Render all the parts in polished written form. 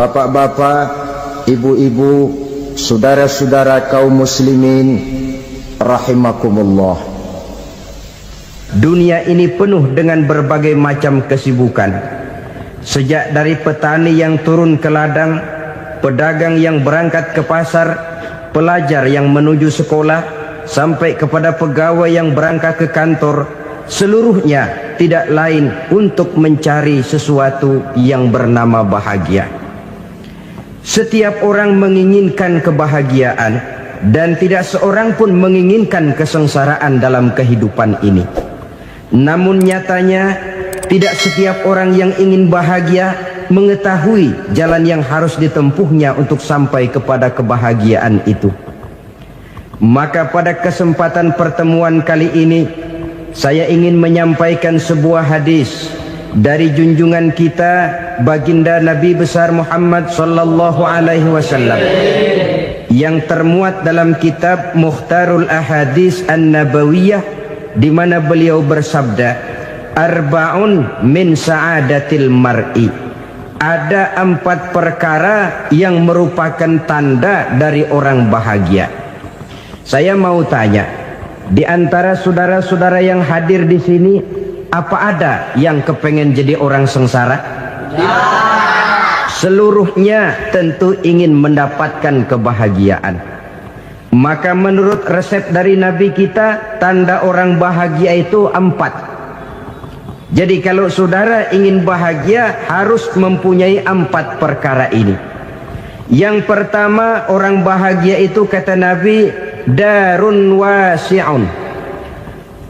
Bapak-bapak, ibu-ibu, saudara-saudara kaum muslimin rahimakumullah. Dunia ini penuh dengan berbagai macam kesibukan. Sejak dari petani yang turun ke ladang, pedagang yang berangkat ke pasar, pelajar yang menuju sekolah, sampai kepada pegawai yang berangkat ke kantor, seluruhnya tidak lain untuk mencari sesuatu yang bernama bahagia. Setiap orang menginginkan kebahagiaan, dan tidak seorang pun menginginkan kesengsaraan dalam kehidupan ini. Namun nyatanya tidak setiap orang yang ingin bahagia mengetahui jalan yang harus ditempuhnya untuk sampai kepada kebahagiaan itu. Maka pada kesempatan pertemuan kali ini, saya ingin menyampaikan sebuah hadis dari junjungan kita baginda Nabi besar Muhammad sallallahu alaihi wasallam yang termuat dalam kitab Mukhtarul Ahadits An-Nabawiyah, di mana beliau bersabda, arba'un min sa'adatil mar'i. Ada 4 perkara yang merupakan tanda dari orang bahagia. Saya mau tanya, di antara saudara-saudara yang hadir di sini, apa ada yang kepengen jadi orang sengsara? Ya. Seluruhnya tentu ingin mendapatkan kebahagiaan. Maka menurut resep dari Nabi kita, tanda orang bahagia itu 4. Jadi kalau saudara ingin bahagia, harus mempunyai 4 perkara ini. Yang pertama, orang bahagia itu kata Nabi, darun wasi'un.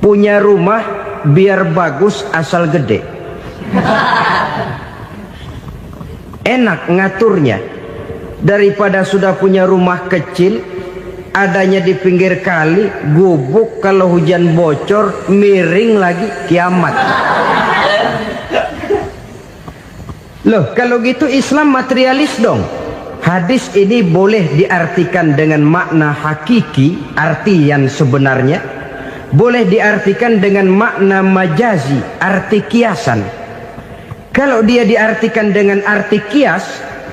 Punya rumah biar bagus asal gede. Enak ngaturnya, daripada sudah punya rumah kecil adanya di pinggir kali, gubuk, kalau hujan bocor miring lagi, kiamat. Loh, kalau gitu Islam materialis dong. Hadis ini boleh diartikan dengan makna hakiki, arti yang sebenarnya, boleh diartikan dengan makna majazi, arti kiasan. Kalau dia diartikan dengan arti kias,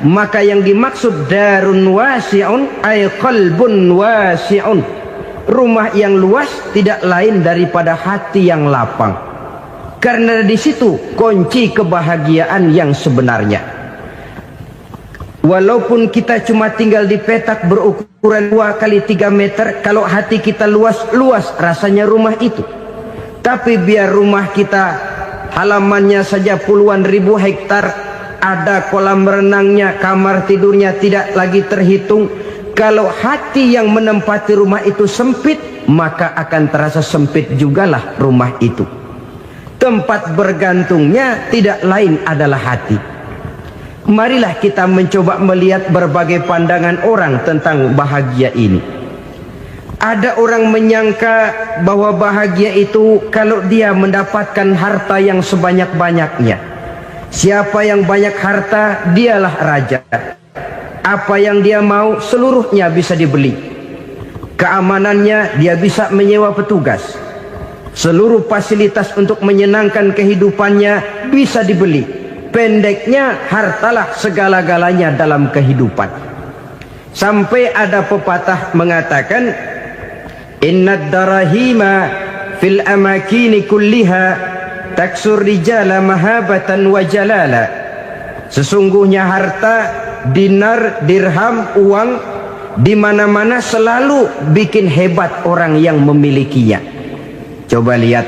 maka yang dimaksud darun wasi'un ay qalbun wasi'un. Rumah yang luas tidak lain daripada hati yang lapang. Karena di situ kunci kebahagiaan yang sebenarnya. Walaupun kita cuma tinggal di petak berukuran 2 kali 3 meter, kalau hati kita luas-luas rasanya rumah itu. Tapi biar rumah kita halamannya saja puluhan ribu hektar, ada kolam renangnya, kamar tidurnya tidak lagi terhitung. Kalau hati yang menempati rumah itu sempit, maka akan terasa sempit jugalah rumah itu. Tempat bergantungnya tidak lain adalah hati. Marilah kita mencoba melihat berbagai pandangan orang tentang bahagia ini. Ada orang menyangka bahwa bahagia itu kalau dia mendapatkan harta yang sebanyak-banyaknya. Siapa yang banyak harta, dialah raja. Apa yang dia mau, seluruhnya bisa dibeli. Keamanannya, dia bisa menyewa petugas. Seluruh fasilitas untuk menyenangkan kehidupannya bisa dibeli. Pendeknya, hartalah segala-galanya dalam kehidupan. Sampai ada pepatah mengatakan, innad darahima fil amakini kulliha taksur rijala mahabatan wa jalala. Sesungguhnya harta, dinar, dirham, uang di mana-mana selalu bikin hebat orang yang memilikinya. Coba lihat,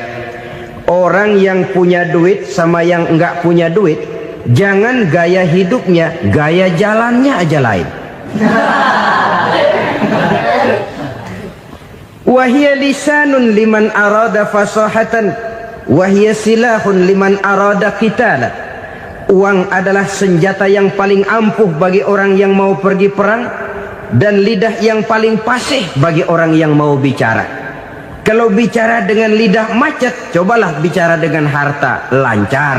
orang yang punya duit sama yang enggak punya duit, jangan gaya hidupnya, gaya jalannya aja lain. Wahia lisanun liman arada fasahatan, wahia silahun liman arada qitala. Uang adalah senjata yang paling ampuh bagi orang yang mau pergi perang, dan lidah yang paling fasih bagi orang yang mau bicara. Kalau bicara dengan lidah macet, cobalah bicara dengan harta, lancar.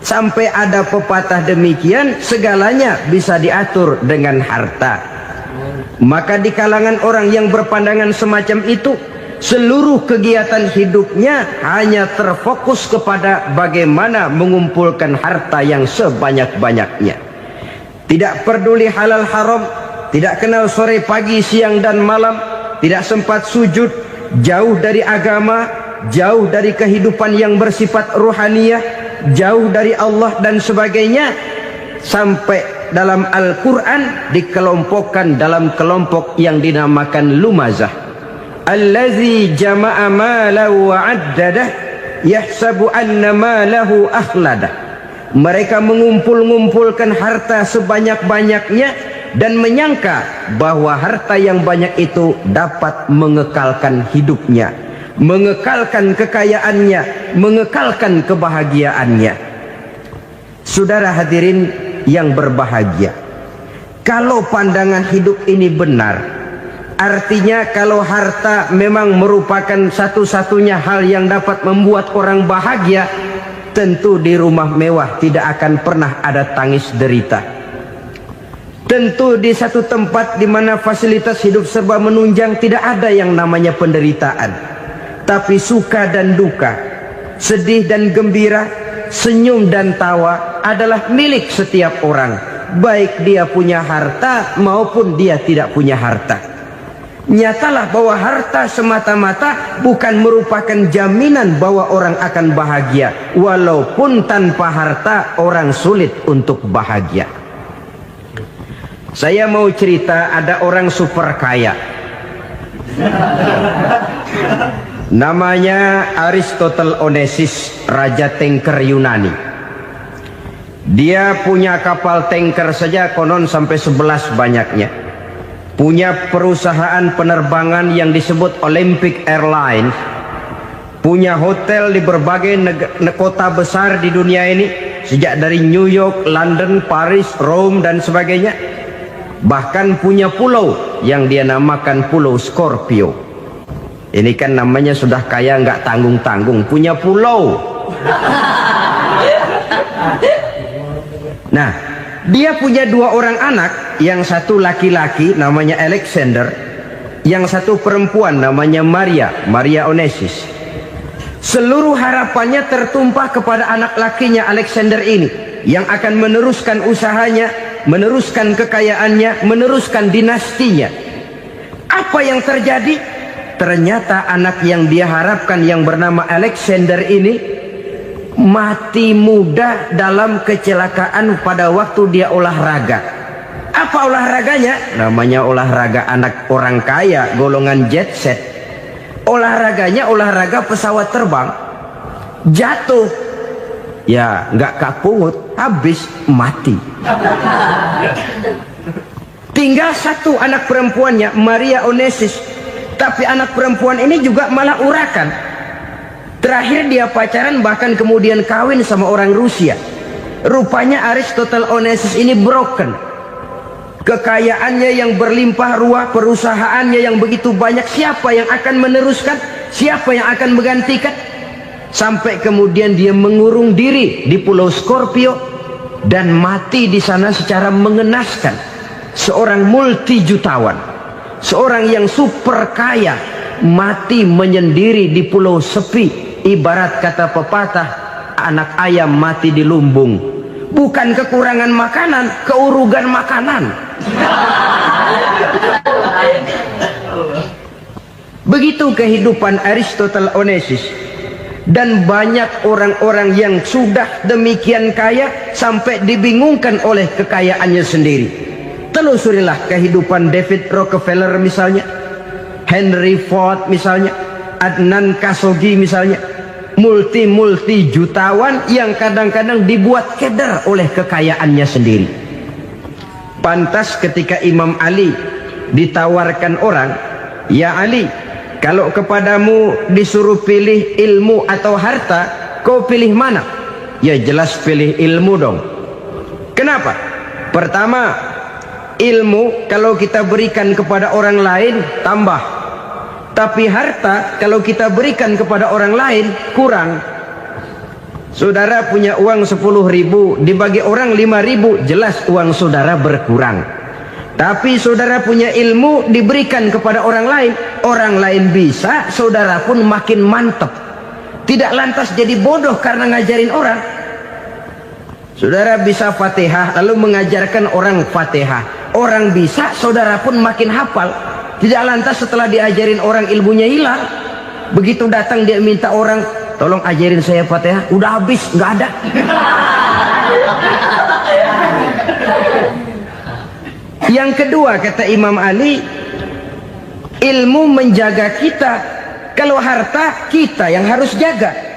Sampai ada pepatah demikian, segalanya bisa diatur dengan harta. Maka di kalangan orang yang berpandangan semacam itu, seluruh kegiatan hidupnya hanya terfokus kepada bagaimana mengumpulkan harta yang sebanyak-banyaknya. tidak peduli halal haram, tidak kenal sore pagi siang dan malam, tidak sempat sujud, jauh dari agama, jauh dari kehidupan yang bersifat ruhaniyah, jauh dari Allah dan sebagainya, sampai dalam Al-Quran dikelompokkan dalam kelompok yang dinamakan lumazah. Allazi jama'a malahu wa 'addadah yahsabu anna malahu akhladah. Mereka mengumpul-ngumpulkan harta sebanyak-banyaknya dan menyangka bahwa harta yang banyak itu dapat mengekalkan hidupnya, mengekalkan kekayaannya, mengekalkan kebahagiaannya. Saudara hadirin yang berbahagia, kalau pandangan hidup ini benar, artinya kalau harta memang merupakan satu-satunya hal yang dapat membuat orang bahagia, tentu di rumah mewah tidak akan pernah ada tangis derita. Tentu di satu tempat di mana fasilitas hidup serba menunjang tidak ada yang namanya penderitaan. Tapi suka dan duka, sedih dan gembira, senyum dan tawa adalah milik setiap orang, baik dia punya harta maupun dia tidak punya harta. Nyatalah bahwa harta semata-mata bukan merupakan jaminan bahwa orang akan bahagia. Walaupun tanpa harta orang sulit untuk bahagia. Saya mau cerita, ada orang super kaya, namanya Aristotle Onesimus, Raja Tanker Yunani. Dia punya kapal tanker saja konon sampai 11 banyaknya. Punya perusahaan penerbangan yang disebut Olympic Airlines. Punya hotel di berbagai kota besar di dunia ini, sejak dari New York, London, Paris, Rome dan sebagainya. Bahkan punya pulau yang dia namakan Pulau Scorpio. Ini kan namanya sudah kaya nggak tanggung-tanggung, punya pulau. Nah, dia punya 2 orang anak, yang satu laki-laki namanya Alexander, yang satu perempuan namanya Maria Onesimus. Seluruh harapannya tertumpah kepada anak lakinya Alexander ini, yang akan meneruskan usahanya, meneruskan kekayaannya, meneruskan dinastinya. Apa yang terjadi? Ternyata anak yang dia harapkan yang bernama Alexander ini mati muda dalam kecelakaan pada waktu dia olahraga. Apa olahraganya? Namanya olahraga anak orang kaya, golongan jet set. Olahraganya olahraga pesawat terbang. Jatuh, ya nggak kapungut, habis mati. Tinggal satu anak perempuannya, Maria Onesimus. Tapi anak perempuan ini juga malah urakan. Terakhir dia pacaran, bahkan kemudian kawin sama orang Rusia. Rupanya Aristotle Onesimus ini broken. Kekayaannya yang berlimpah ruah, perusahaannya yang begitu banyak, siapa yang akan meneruskan? Siapa yang akan menggantikan? Sampai kemudian dia mengurung diri di Pulau Scorpio dan mati di sana secara mengenaskan. Seorang multi jutawan, seorang yang super kaya, mati menyendiri di pulau sepi. Ibarat kata pepatah, anak ayam mati di lumbung. Bukan kekurangan makanan, keurugan makanan. Begitu kehidupan Aristotle Onesimus. Dan banyak orang-orang yang sudah demikian kaya sampai dibingungkan oleh kekayaannya sendiri. Telusurilah kehidupan David Rockefeller misalnya, Henry Ford misalnya, Adnan Khashoggi misalnya. Multi jutawan yang kadang-kadang dibuat keder oleh kekayaannya sendiri. Pantas ketika Imam Ali ditawarkan orang, "Ya Ali, kalau kepadamu disuruh pilih ilmu atau harta, kau pilih mana?" Ya jelas pilih ilmu dong. Kenapa? Pertama, ilmu kalau kita berikan kepada orang lain tambah. Tapi harta kalau kita berikan kepada orang lain kurang. Saudara punya uang 10.000, dibagi orang 5.000, jelas uang saudara berkurang. Tapi saudara punya ilmu, diberikan kepada orang lain bisa, saudara pun makin mantap. Tidak lantas jadi bodoh karena ngajarin orang. Saudara bisa Fatihah lalu mengajarkan orang Fatihah. Orang bisa, saudara pun makin hafal. Tidak lantas setelah diajarin orang ilmunya hilang. Begitu datang dia minta orang, tolong ajarin saya Fatihah. Udah habis, nggak ada. Yang kedua kata Imam Ali, ilmu menjaga kita. Kalau harta, kita yang harus jaga.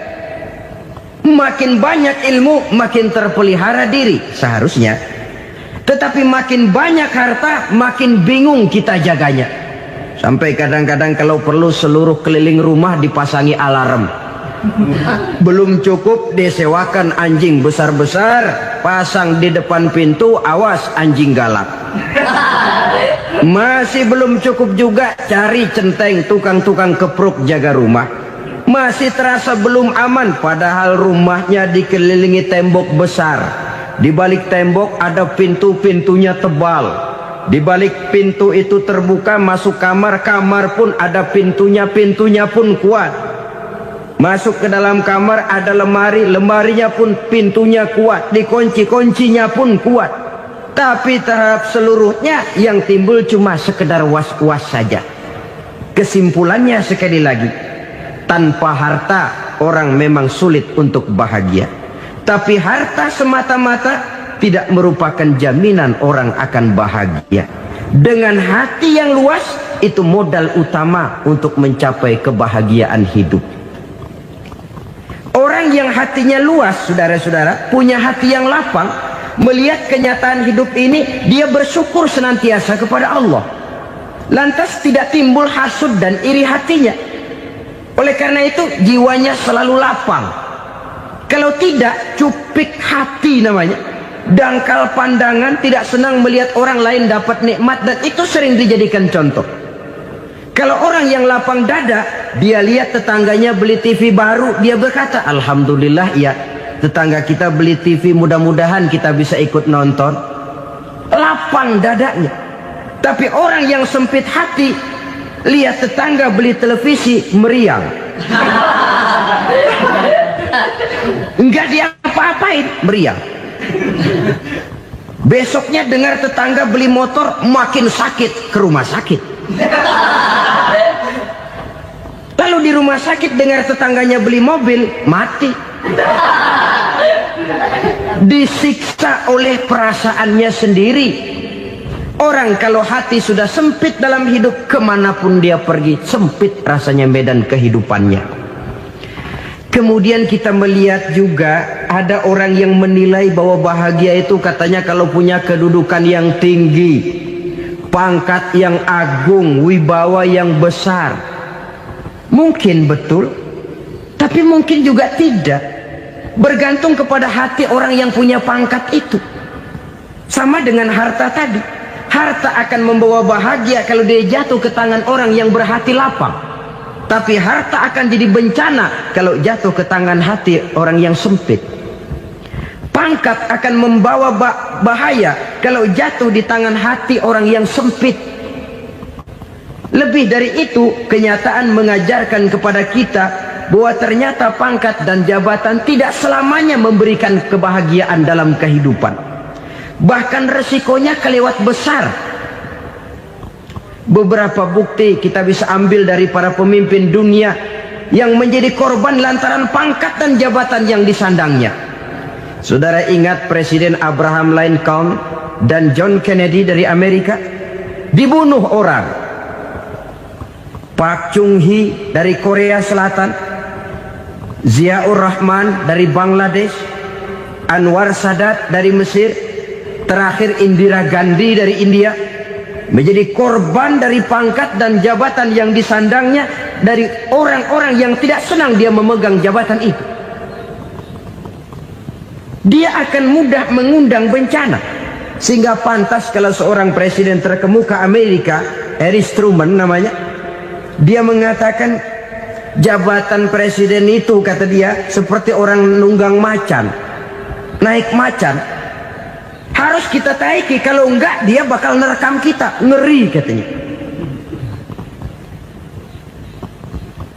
Makin banyak ilmu, makin terpelihara diri seharusnya. Tetapi makin banyak harta, makin bingung kita jaganya. Sampai kadang-kadang kalau perlu seluruh keliling rumah dipasangi alarm. Belum cukup disewakan anjing besar-besar, pasang di depan pintu, awas anjing galak. Masih belum cukup juga, cari centeng tukang-tukang kepruk jaga rumah. Masih terasa belum aman, padahal rumahnya dikelilingi tembok besar. Di balik tembok ada pintu-pintunya tebal. Di balik pintu itu terbuka masuk kamar, kamar pun ada pintunya, pintunya pun kuat. Masuk ke dalam kamar ada lemari, lemarinya pun pintunya kuat, dikunci, kuncinya pun kuat. Tapi terhadap seluruhnya yang timbul cuma sekedar was-was saja. Kesimpulannya sekali lagi, tanpa harta orang memang sulit untuk bahagia. Tapi harta semata-mata tidak merupakan jaminan orang akan bahagia. Dengan hati yang luas, itu modal utama untuk mencapai kebahagiaan hidup. Orang yang hatinya luas, saudara-saudara, punya hati yang lapang, melihat kenyataan hidup ini, dia bersyukur senantiasa kepada Allah. Lantas tidak timbul hasud dan iri hatinya. Oleh karena itu jiwanya selalu lapang. Kalau tidak, cupik hati namanya, dangkal pandangan, tidak senang melihat orang lain dapat nikmat, dan itu sering dijadikan contoh. Kalau orang yang lapang dada, dia lihat tetangganya beli TV baru, dia berkata, alhamdulillah ya, tetangga kita beli TV, mudah-mudahan kita bisa ikut nonton. Lapang dadanya. Tapi orang yang sempit hati, lihat tetangga beli televisi, meriang. Enggak diapa-apain, meriang. Besoknya dengar tetangga beli motor, makin sakit, ke rumah sakit. Lalu di rumah sakit dengar tetangganya beli mobil, mati. Disiksa oleh perasaannya sendiri. Orang kalau hati sudah sempit dalam hidup, kemanapun dia pergi, sempit rasanya medan kehidupannya. Kemudian kita melihat juga ada orang yang menilai bahwa bahagia itu katanya kalau punya kedudukan yang tinggi, pangkat yang agung, wibawa yang besar. Mungkin betul, tapi mungkin juga tidak. Bergantung kepada hati orang yang punya pangkat itu. Sama dengan harta tadi. Harta akan membawa bahagia kalau dia jatuh ke tangan orang yang berhati lapang. Tapi harta akan jadi bencana kalau jatuh ke tangan hati orang yang sempit. Pangkat akan membawa bahaya kalau jatuh di tangan hati orang yang sempit. Lebih dari itu, kenyataan mengajarkan kepada kita bahwa ternyata pangkat dan jabatan tidak selamanya memberikan kebahagiaan dalam kehidupan. Bahkan resikonya kelewat besar. Beberapa bukti kita bisa ambil dari para pemimpin dunia yang menjadi korban lantaran pangkat dan jabatan yang disandangnya. Saudara ingat Presiden Abraham Lincoln dan John Kennedy dari Amerika? Dibunuh orang. Park Chung-hee dari Korea Selatan, Ziaur Rahman dari Bangladesh, Anwar Sadat dari Mesir, terakhir Indira Gandhi dari India, menjadi korban dari pangkat dan jabatan yang disandangnya dari orang-orang yang tidak senang dia memegang jabatan itu. Dia akan mudah mengundang bencana. Sehingga pantas kalau seorang presiden terkemuka Amerika, Harry Truman namanya, dia mengatakan jabatan presiden itu, kata dia, seperti orang nunggang macan, naik macan. Harus kita taiki, kalau enggak dia bakal nerekam kita, ngeri katanya.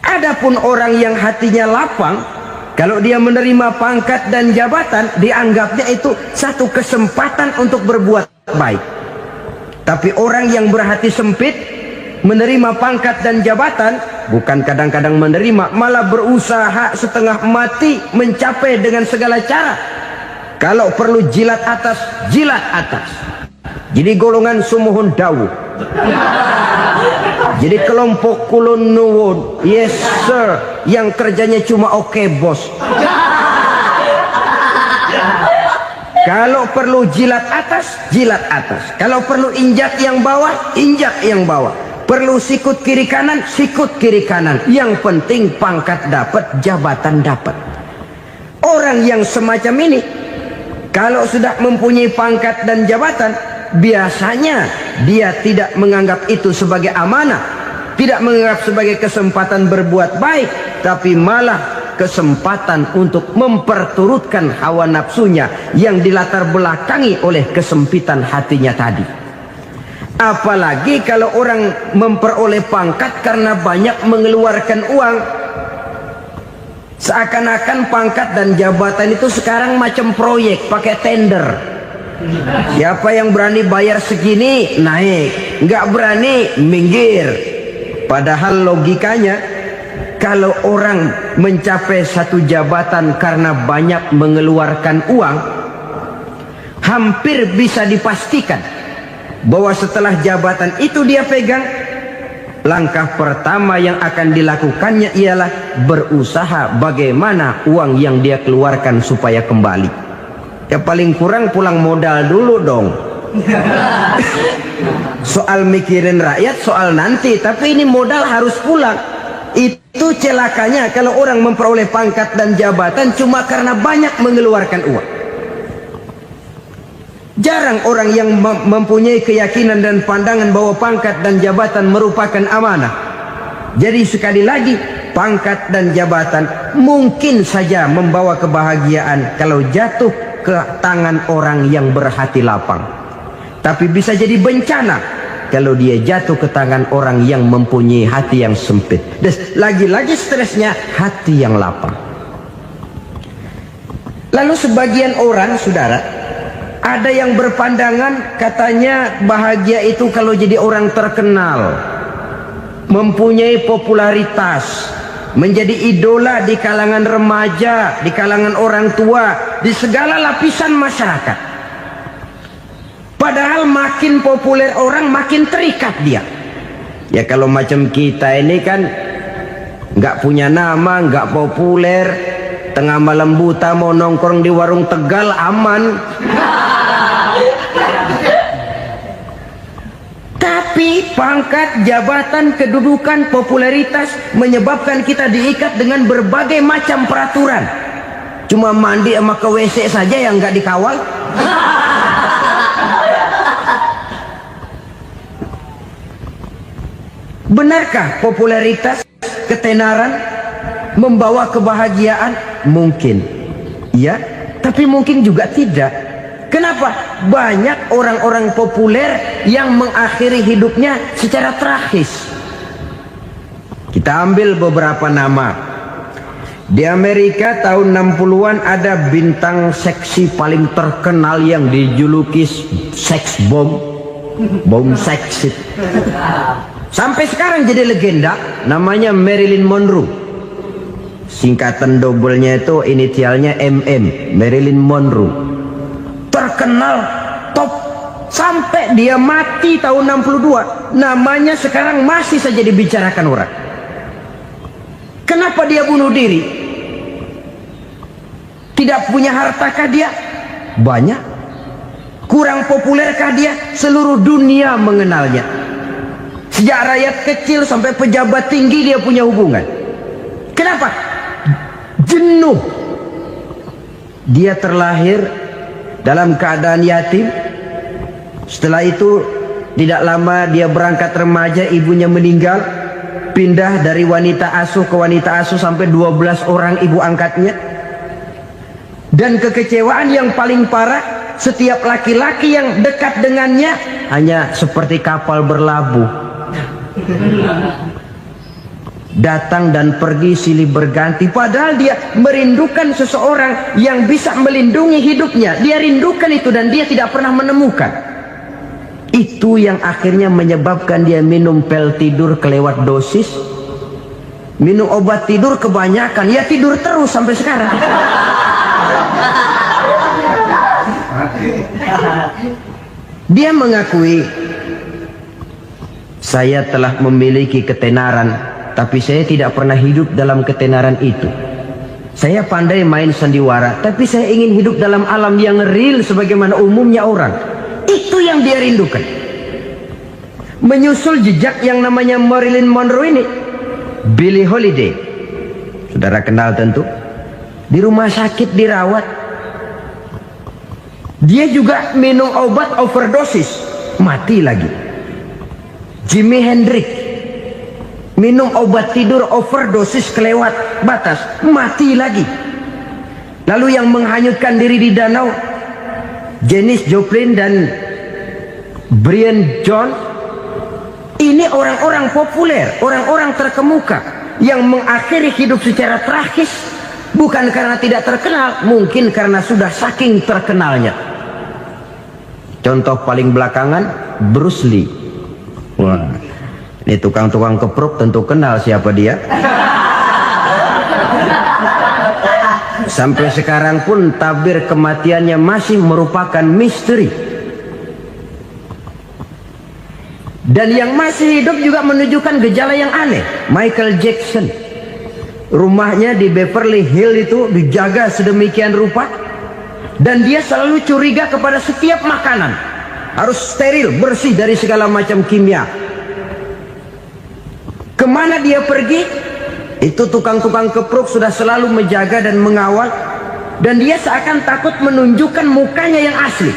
Adapun orang yang hatinya lapang, Kalau dia menerima pangkat dan jabatan, dianggapnya itu satu kesempatan untuk berbuat baik. Tapi orang yang berhati sempit, menerima pangkat dan jabatan, bukan kadang-kadang menerima, malah berusaha setengah mati mencapai dengan segala cara. Kalau perlu jilat atas, jilat atas. Jadi golongan sumuhun dawuh. Jadi kelompok kulon nuwun, yes sir, yang kerjanya cuma oke bos. Kalau perlu jilat atas, jilat atas. Kalau perlu injak yang bawah, injak yang bawah. Perlu sikut kiri kanan, sikut kiri kanan. Yang penting pangkat dapat, jabatan dapat. Orang yang semacam ini, kalau sudah mempunyai pangkat dan jabatan, biasanya dia tidak menganggap itu sebagai amanah, tidak menganggap sebagai kesempatan berbuat baik, tapi malah kesempatan untuk memperturutkan hawa nafsunya yang dilatar belakangi oleh kesempitan hatinya tadi. Apalagi kalau orang memperoleh pangkat karena banyak mengeluarkan uang. Seakan-akan pangkat dan jabatan itu sekarang macam proyek, pakai tender. Siapa yang berani bayar segini naik, nggak berani minggir. Padahal logikanya, kalau orang mencapai satu jabatan karena banyak mengeluarkan uang, hampir bisa dipastikan bahwa setelah jabatan itu dia pegang, langkah pertama yang akan dilakukannya ialah berusaha bagaimana uang yang dia keluarkan supaya kembali. Ya paling kurang pulang modal dulu dong. Soal mikirin rakyat soal nanti, tapi ini modal harus pulang. Itu celakanya kalau orang memperoleh pangkat dan jabatan cuma karena banyak mengeluarkan uang. Jarang orang yang mempunyai keyakinan dan pandangan bahwa pangkat dan jabatan merupakan amanah. Jadi sekali lagi, pangkat dan jabatan mungkin saja membawa kebahagiaan kalau jatuh ke tangan orang yang berhati lapang. Tapi bisa jadi bencana kalau dia jatuh ke tangan orang yang mempunyai hati yang sempit. Dan lagi-lagi stresnya hati yang lapang. Lalu sebagian orang, saudara, ada yang berpandangan katanya bahagia itu kalau jadi orang terkenal, mempunyai popularitas, menjadi idola di kalangan remaja, di kalangan orang tua, di segala lapisan masyarakat. Padahal makin populer orang, makin terikat dia. Ya kalau macam kita ini kan nggak punya nama, nggak populer, tengah malam buta mau nongkrong di warung Tegal aman. Tapi pangkat, jabatan, kedudukan, popularitas menyebabkan kita diikat dengan berbagai macam peraturan. Cuma mandi sama ke WC saja yang nggak dikawal. Benarkah popularitas, ketenaran membawa kebahagiaan? Mungkin, ya, tapi mungkin juga tidak. Kenapa? Banyak orang-orang populer yang mengakhiri hidupnya secara tragis. Kita ambil beberapa nama. Di Amerika tahun 60-an ada bintang seksi paling terkenal yang dijuluki sex bomb, bom seks. Sampai sekarang jadi legenda, namanya Marilyn Monroe. Singkatan double-nya itu inisialnya MM, Marilyn Monroe. Terkenal top sampai dia mati tahun 62, namanya sekarang masih saja dibicarakan orang. Kenapa dia bunuh diri? Tidak punya hartakah dia? Banyak. Kurang populerkah dia? Seluruh dunia mengenalnya. Sejak rakyat kecil sampai pejabat tinggi dia punya hubungan. Kenapa? Jenuh. Dia terlahir dalam keadaan yatim. Setelah itu tidak lama dia berangkat remaja, ibunya meninggal, pindah dari wanita asuh ke wanita asuh sampai 12 orang ibu angkatnya. Dan kekecewaan yang paling parah, setiap laki-laki yang dekat dengannya hanya seperti kapal berlabuh. datang dan pergi silih berganti, padahal dia merindukan seseorang yang bisa melindungi hidupnya. Dia rindukan itu dan dia tidak pernah menemukan. Itu yang akhirnya menyebabkan dia minum pil tidur kelewat dosis, minum obat tidur kebanyakan, ya tidur terus sampai sekarang. Dia mengakui, saya telah memiliki ketenaran, tapi saya tidak pernah hidup dalam ketenaran itu. Saya pandai main sandiwara, tapi saya ingin hidup dalam alam yang real sebagaimana umumnya orang. Itu yang dia rindukan. Menyusul jejak yang namanya Marilyn Monroe ini, Billie Holiday, saudara kenal tentu. Di rumah sakit dirawat, dia juga minum obat overdosis, mati lagi. Jimi Hendrix minum obat tidur overdosis kelewat batas, mati lagi. Lalu yang menghanyutkan diri di danau, Janis Joplin dan Brian Jones. Ini orang-orang populer, orang-orang terkemuka yang mengakhiri hidup secara tragis, bukan karena tidak terkenal, mungkin karena sudah saking terkenalnya. Contoh paling belakangan, Bruce Lee. Wah, ini tukang-tukang kepruk tentu kenal siapa dia. Sampai sekarang pun tabir kematiannya masih merupakan misteri. Dan yang masih hidup juga menunjukkan gejala yang aneh. Michael Jackson, rumahnya di Beverly Hills itu dijaga sedemikian rupa, dan dia selalu curiga kepada setiap makanan harus steril, bersih dari segala macam kimia. Kemana dia pergi, itu tukang-tukang kepruk sudah selalu menjaga dan mengawal, dan dia seakan takut menunjukkan mukanya yang asli.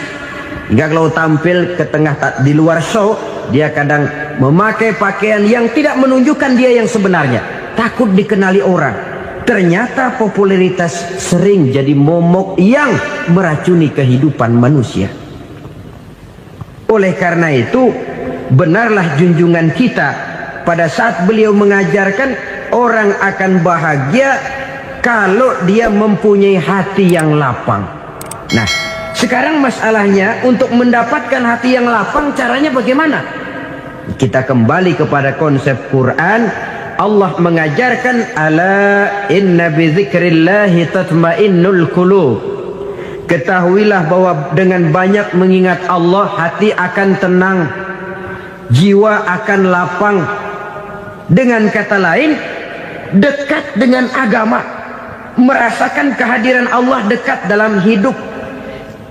Hingga kalau tampil ke tengah di luar show, dia kadang memakai pakaian yang tidak menunjukkan dia yang sebenarnya, takut dikenali orang. Ternyata popularitas sering jadi momok yang meracuni kehidupan manusia. Oleh karena itu, benarlah junjungan kita pada saat beliau mengajarkan orang akan bahagia kalau dia mempunyai hati yang lapang. Nah, sekarang masalahnya untuk mendapatkan hati yang lapang, caranya bagaimana? Kita kembali kepada konsep Quran. Allah mengajarkan, ala inna bi dzikrillahi tatmainnul qulub. Ketahuilah bahwa dengan banyak mengingat Allah, hati akan tenang, jiwa akan lapang. Dengan kata lain, dekat dengan agama, merasakan kehadiran Allah dekat dalam hidup,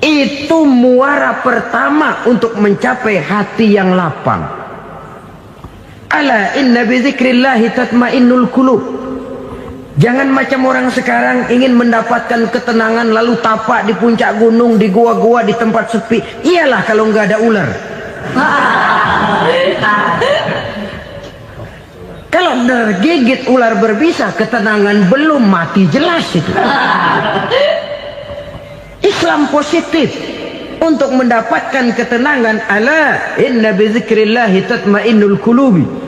itu muara pertama untuk mencapai hati yang lapang. Ala inna bi dzikrillahi tatmainnul qulub. Jangan macam orang sekarang ingin mendapatkan ketenangan lalu tapak di puncak gunung, di gua-gua, di tempat sepi. Iyalah kalau nggak ada ular. Kalau tergigit ular berbisa, ketenangan belum, mati jelas itu. Islam positif untuk mendapatkan ketenangan. Ala inna bi dzikrillahi tatmainnul qulubi.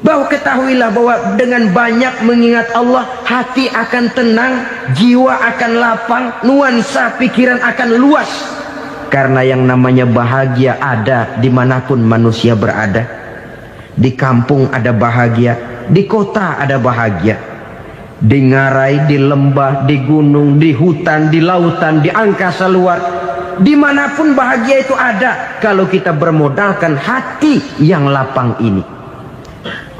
Bahwa ketahuilah bahwa dengan banyak mengingat Allah, hati akan tenang, jiwa akan lapang, nuansa pikiran akan luas. Karena yang namanya bahagia ada dimanapun manusia berada. Di kampung ada bahagia, di kota ada bahagia, di ngarai, di lembah, di gunung, di hutan, di lautan, di angkasa luar, dimanapun bahagia itu ada kalau kita bermodalkan hati yang lapang ini.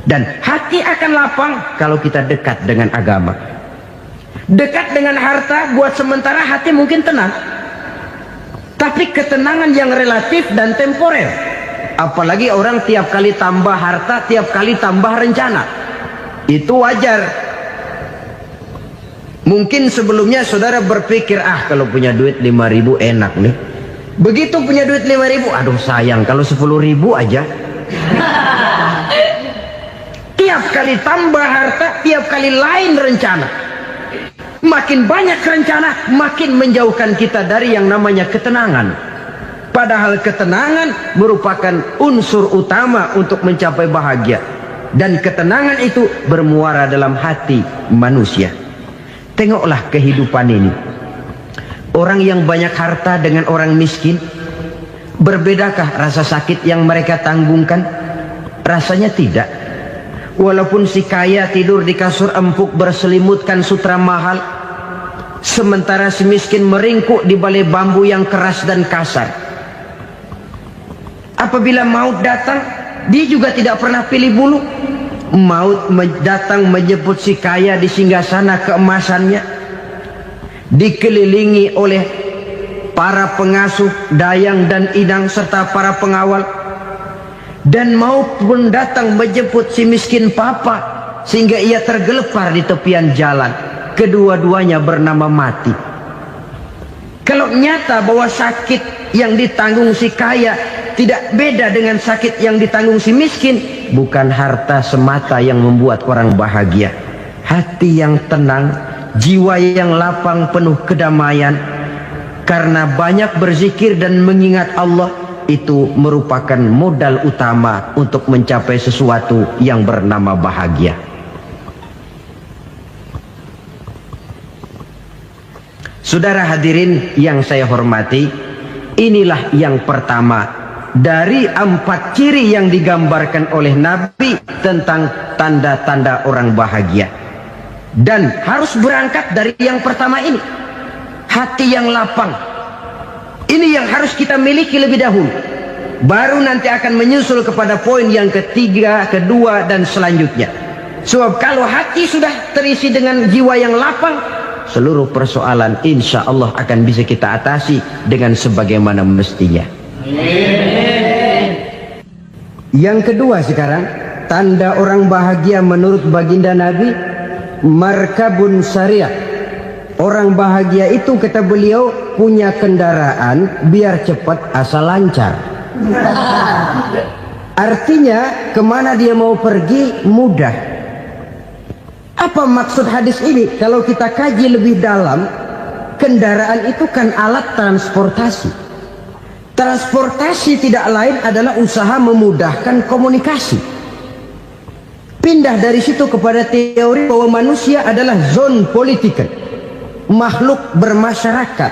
Dan hati akan lapang kalau kita dekat dengan agama. Dekat dengan harta buat sementara hati mungkin tenang, tapi ketenangan yang relatif dan temporer. Apalagi orang tiap kali tambah harta, tiap kali tambah rencana, itu wajar. Mungkin sebelumnya saudara berpikir, kalau punya duit 5.000 enak nih. Begitu punya duit 5.000, aduh sayang kalau 10.000 aja. Tiap kali tambah harta, tiap kali lain rencana. Makin banyak rencana, makin menjauhkan kita dari yang namanya ketenangan. Padahal ketenangan merupakan unsur utama untuk mencapai bahagia. dan ketenangan itu bermuara dalam hati manusia. Tengoklah kehidupan ini. Orang yang banyak harta dengan orang miskin, berbedakah rasa sakit yang mereka tanggungkan? Rasanya tidak. Walaupun si kaya tidur di kasur empuk berselimutkan sutra mahal, sementara si miskin meringkuk di balai bambu yang keras dan kasar. Apabila maut datang, dia juga tidak pernah pilih bulu. Maut datang menjemput si kaya di singgasana keemasannya, dikelilingi oleh para pengasuh, dayang dan idang serta para pengawal. Dan maut pun datang menjemput si miskin papa, sehingga ia tergelepar di tepian jalan. Kedua-duanya bernama mati. Kalau nyata bahwa sakit yang ditanggung si kaya tidak beda dengan sakit yang ditanggung si miskin, bukan harta semata yang membuat orang bahagia. Hati yang tenang, jiwa yang lapang penuh kedamaian, karena banyak berzikir dan mengingat Allah, itu merupakan modal utama untuk mencapai sesuatu yang bernama bahagia. Saudara hadirin yang saya hormati, inilah yang pertama dari 4 ciri yang digambarkan oleh Nabi tentang tanda-tanda orang bahagia. Dan harus berangkat dari yang pertama ini, hati yang lapang. Ini yang harus kita miliki lebih dahulu. Baru nanti akan menyusul kepada poin yang ketiga, kedua, dan selanjutnya. Sebab kalau hati sudah terisi dengan jiwa yang lapang, seluruh persoalan insya Allah akan bisa kita atasi dengan sebagaimana mestinya. Yang kedua sekarang, tanda orang bahagia menurut baginda Nabi, markabun syariah. Orang bahagia itu, kata beliau, punya kendaraan biar cepat asal lancar. Artinya kemana dia mau pergi mudah. Apa maksud hadis ini? Kalau kita kaji lebih dalam, kendaraan itu kan alat transportasi. Transportasi tidak lain adalah usaha memudahkan komunikasi. Pindah dari situ kepada teori bahwa manusia adalah zon political, makhluk bermasyarakat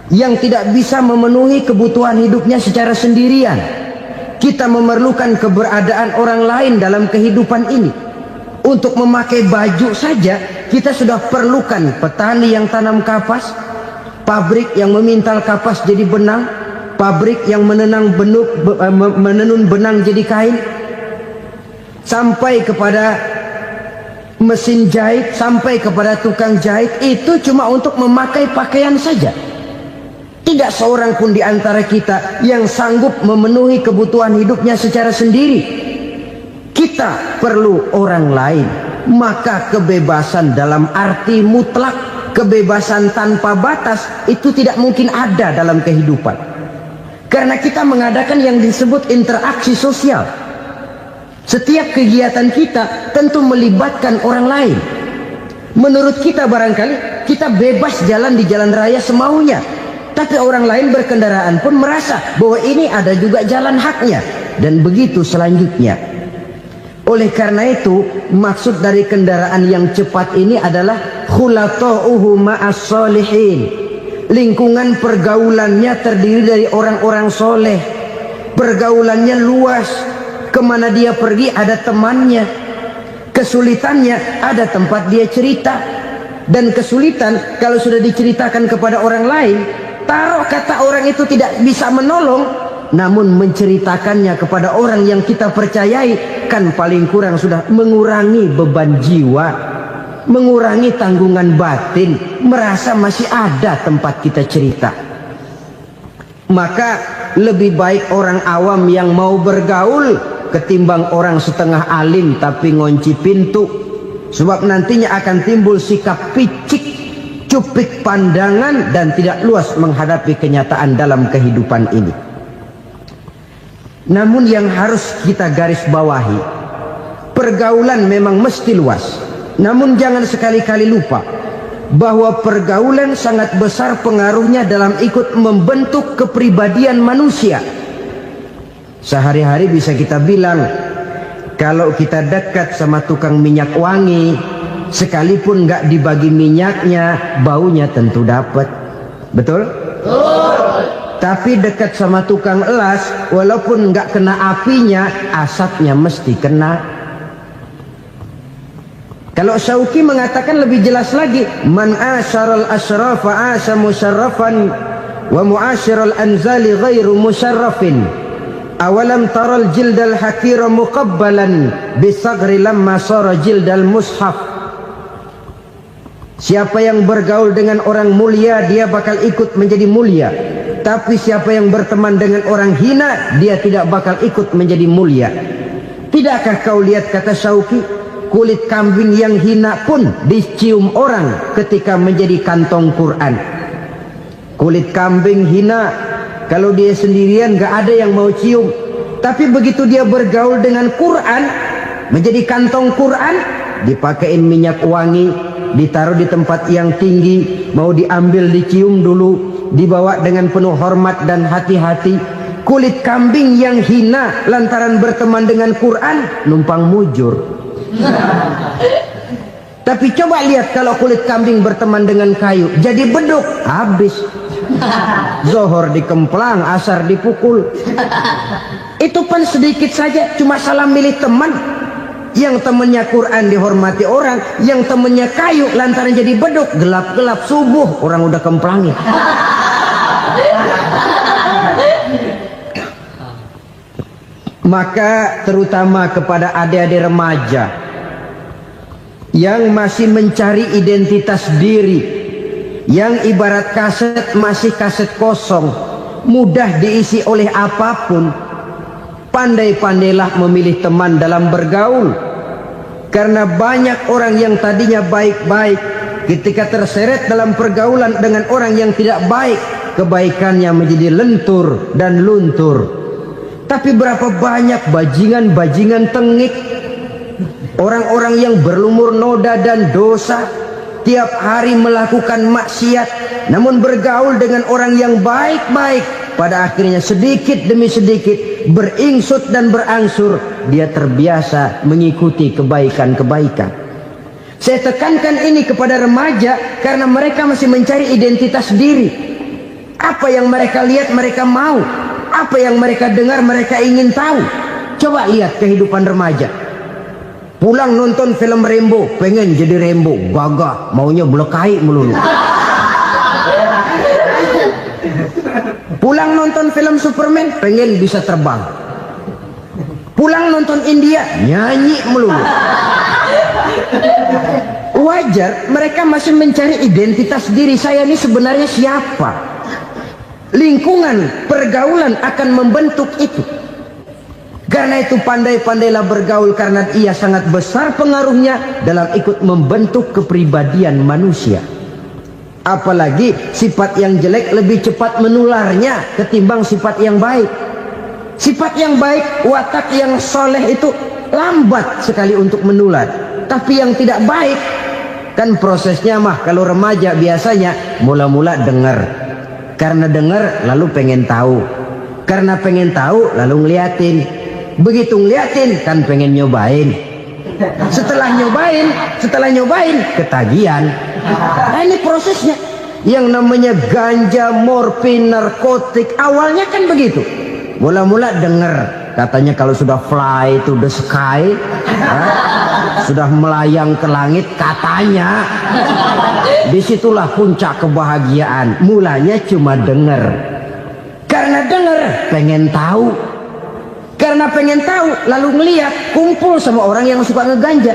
yang tidak bisa memenuhi kebutuhan hidupnya secara sendirian. Kita memerlukan keberadaan orang lain dalam kehidupan ini. Untuk memakai baju saja kita sudah perlukan petani yang tanam kapas, pabrik yang memintal kapas jadi benang, pabrik yang menenun benang jadi kain, sampai kepada mesin jahit, sampai kepada tukang jahit. Itu cuma untuk memakai pakaian saja. Tidak seorang pun di antara kita yang sanggup memenuhi kebutuhan hidupnya secara sendiri. Kita perlu orang lain. Maka kebebasan dalam arti mutlak, kebebasan tanpa batas, itu tidak mungkin ada dalam kehidupan. Karena kita mengadakan yang disebut interaksi sosial. Setiap kegiatan kita tentu melibatkan orang lain. Menurut kita barangkali kita bebas jalan di jalan raya semaunya, tapi orang lain berkendaraan pun merasa bahwa ini ada juga jalan haknya, dan begitu selanjutnya. Oleh karena itu, maksud dari kendaraan yang cepat ini adalah khulatuhu ma'as solihin. Lingkungan pergaulannya terdiri dari orang-orang soleh. Pergaulannya luas. Kemana dia pergi ada temannya. Kesulitannya ada tempat dia cerita. Dan kesulitan kalau sudah diceritakan kepada orang lain, taruh kata orang itu tidak bisa menolong, namun menceritakannya kepada orang yang kita percayai, kan paling kurang sudah mengurangi beban jiwa, mengurangi tanggungan batin, merasa masih ada tempat kita cerita. Maka lebih baik orang awam yang mau bergaul ketimbang orang setengah alim tapi ngunci pintu. Sebab nantinya akan timbul sikap picik, cupik pandangan, dan tidak luas menghadapi kenyataan dalam kehidupan ini. Namun yang harus kita garis bawahi, pergaulan memang mesti luas. Namun jangan sekali-kali lupa bahwa pergaulan sangat besar pengaruhnya dalam ikut membentuk kepribadian manusia. Sehari-hari bisa kita bilang, Kalau kita dekat sama tukang minyak wangi, sekalipun nggak dibagi minyaknya, baunya tentu dapat. Betul? Tapi dekat sama tukang elas, walaupun nggak kena apinya, asapnya mesti kena. Kalau Syauqi mengatakan lebih jelas lagi, man asyaral asyrafa asa musyarrafan wa muasyiral anzali ghairu musyarrafin. Awalam taral jildal hakira muqabbalan bisagri lamma sara jildal mushaf. Siapa yang bergaul dengan orang mulia, dia bakal ikut menjadi mulia. Tapi siapa yang berteman dengan orang hina, dia tidak bakal ikut menjadi mulia. Tidakkah kau lihat, kata Syauqi, kulit kambing yang hina pun dicium orang ketika menjadi kantong Quran. Kulit kambing hina, kalau dia sendirian gak ada yang mau cium. Tapi begitu dia bergaul dengan Quran, menjadi kantong Quran, dipakein minyak wangi, ditaruh di tempat yang tinggi, mau diambil dicium dulu, dibawa dengan penuh hormat dan hati-hati. Kulit kambing yang hina lantaran berteman dengan Quran, numpang mujur. Tapi coba lihat kalau kulit kambing berteman dengan kayu, jadi beduk, habis. Zohor dikemplang, asar dipukul. Itu pun sedikit saja, cuma salah milih teman. Yang temannya Quran dihormati orang, yang temannya kayu lantaran jadi beduk, gelap-gelap subuh orang udah kemplangin. Maka terutama kepada adik-adik remaja yang masih mencari identitas diri, yang ibarat kaset masih kaset kosong, mudah diisi oleh apapun, pandai-pandailah memilih teman dalam bergaul. Karena banyak orang yang tadinya baik-baik, ketika terseret dalam pergaulan dengan orang yang tidak baik, kebaikannya menjadi lentur dan luntur. Tapi berapa banyak bajingan-bajingan tengik, orang-orang yang berlumur noda dan dosa, tiap hari melakukan maksiat, namun bergaul dengan orang yang baik-baik, pada akhirnya sedikit demi sedikit beringsut dan berangsur dia terbiasa mengikuti kebaikan-kebaikan. Saya tekankan ini kepada remaja karena mereka masih mencari identitas diri. Apa yang mereka lihat mereka mau, apa yang mereka dengar mereka ingin tahu. Coba lihat kehidupan remaja. Pulang nonton film Rambo, pengen jadi Rambo, gagah, maunya belekai melulu. Pulang nonton film Superman, pengen bisa terbang. Pulang nonton India, nyanyi melulu. Wajar, mereka masih mencari identitas diri. Saya ini sebenarnya siapa? Lingkungan, pergaulan akan membentuk itu. Karena itu pandai-pandailah bergaul, karena ia sangat besar pengaruhnya dalam ikut membentuk kepribadian manusia. Apalagi sifat yang jelek lebih cepat menularnya ketimbang sifat yang baik. Sifat yang baik, watak yang soleh itu lambat sekali untuk menular. Tapi yang tidak baik, kan prosesnya mah kalau remaja biasanya mula-mula dengar. Karena dengar lalu pengen tahu. Karena pengen tahu lalu ngeliatin. Begitu ngeliatin kan pengen nyobain. Setelah nyobain ketagihan. Nah, ini prosesnya. Yang namanya ganja, morfin, narkotik, awalnya kan begitu. Mula-mula dengar, katanya kalau sudah fly to the sky, sudah melayang ke langit, katanya disitulah puncak kebahagiaan. Mulanya cuma dengar. Karena dengar pengen tahu. Karena pengen tahu lalu ngeliat, kumpul sama orang yang suka ngeganja.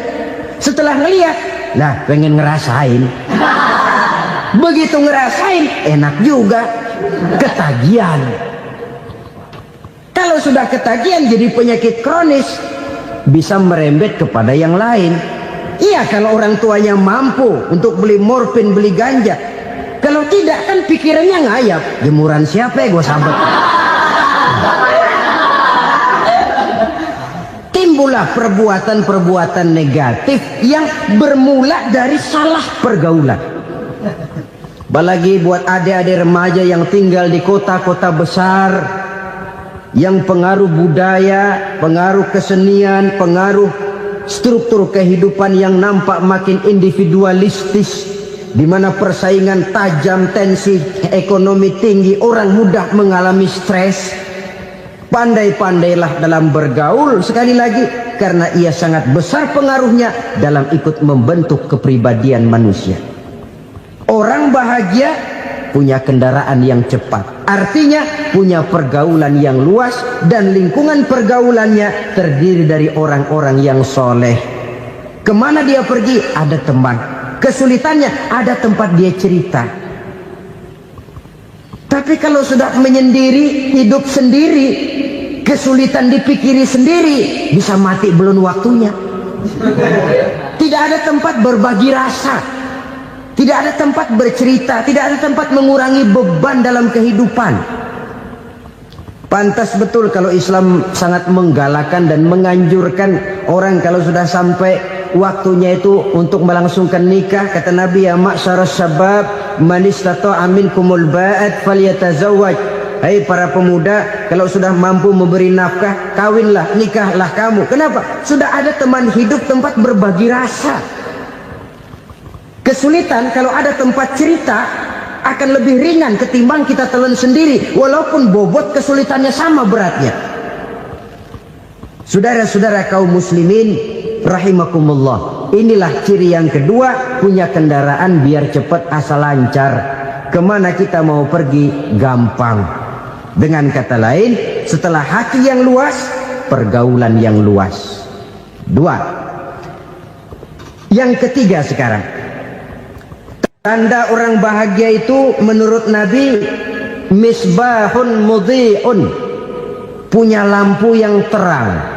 Setelah ngeliat, nah pengen ngerasain. Begitu ngerasain enak juga, ketagihan. Kalau sudah ketagihan jadi penyakit kronis, bisa merembet kepada yang lain. Iya, kalau orang tuanya mampu untuk beli morfin, beli ganja. Kalau tidak kan pikirannya ngayap, jemuran siapa ya gue sambet. Timbullah perbuatan-perbuatan negatif yang bermula dari salah pergaulan. Apalagi buat adik-adik remaja yang tinggal di kota-kota besar, yang pengaruh budaya, pengaruh kesenian, pengaruh struktur kehidupan yang nampak makin individualistis, di mana persaingan tajam, tensi ekonomi tinggi, orang mudah mengalami stres. Pandai-pandailah dalam bergaul, sekali lagi, karena ia sangat besar pengaruhnya dalam ikut membentuk kepribadian manusia. Orang bahagia punya kendaraan yang cepat, artinya punya pergaulan yang luas, dan lingkungan pergaulannya terdiri dari orang-orang yang soleh. Kemana dia pergi, ada teman. Kesulitannya, ada tempat dia cerita. Tapi kalau sudah menyendiri, hidup sendiri, kesulitan dipikiri sendiri, bisa mati belum waktunya. Tidak ada tempat berbagi rasa, tidak ada tempat bercerita, tidak ada tempat mengurangi beban dalam kehidupan. Pantas betul kalau Islam sangat menggalakkan dan menganjurkan orang kalau sudah sampai waktunya itu untuk melangsungkan nikah. Kata Nabi, ya ma'syaras syabab man istata'a minkumul ba'at falyatazawwaj. Hai para pemuda, kalau sudah mampu memberi nafkah, kawinlah, nikahlah kamu. Kenapa? Sudah ada teman hidup, tempat berbagi rasa. Kesulitan kalau ada tempat cerita akan lebih ringan ketimbang kita telan sendiri, walaupun bobot kesulitannya sama beratnya. Saudara-saudara kaum muslimin rahimakumullah, inilah ciri yang kedua, punya kendaraan biar cepat asal lancar. Kemana kita mau pergi gampang. Dengan kata lain, setelah hati yang luas, pergaulan yang luas. Dua. Yang ketiga sekarang, tanda orang bahagia itu menurut Nabi, misbahun mudhi'un, punya lampu yang terang.